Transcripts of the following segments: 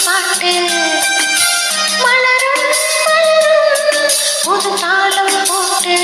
பாட்டு மலரும் மலரும் புது தாளம் போட்டு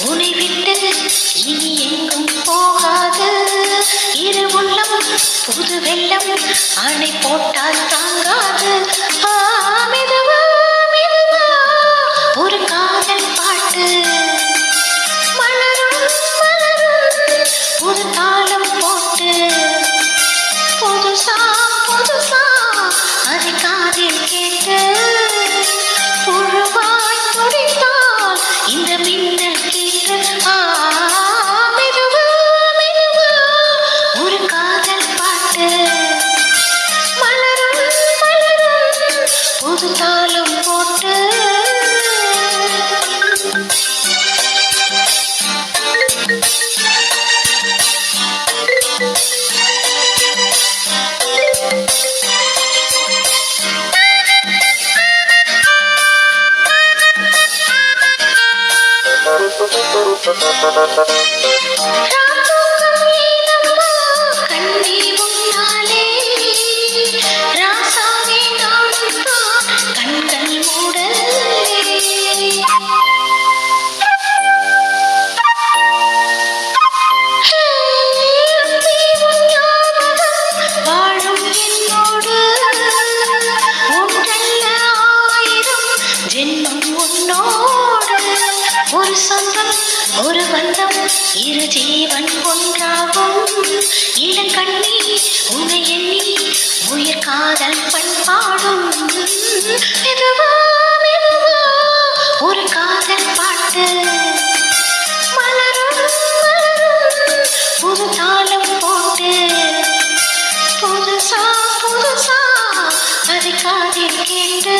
உனை விட்டு இனி எங்கும் போகாது இரு உள்ளம் புது வெள்ளம் அணை போட்டால் தாங்காது மெதுவா மெதுவா ஒரு காதல் பாட்டு மலரும் மலரும் புது தாளம் போட்டு புதுசா புதுசா அதை காதில் கேட்டு புழுவாய் துடித்தால் இந்த மின்னல் கேட்டு மெதுவா மெதுவா ஒரு காதல் பாட்டு மலரும் மலரும் புது தாளம் போட்டு ராத்தூக்கம் ஏனம்மா கண்ணே உன்னாலே ராசாவே நானும் தான் கண்கள் மூடலே அன்பே உன் ஞாபகம் வாழும் என்னோடு ஒன்றல்ல ஆயிரம் ஜென்மம் உன்னோடு ஒரு சொந்தம் ஒரு பந்தம் இரு ஜீவன் ஒன்றாகும் இளங்கண்ணி உன்னை எண்ணி உயிர் காதல் பண்பாடும் மெதுவா மெதுவா ஒரு காதல் பாட்டு மலரும் மலரும் புது தாளம் போட்டு புதுசா புதுசா அதை காதில் கேட்டு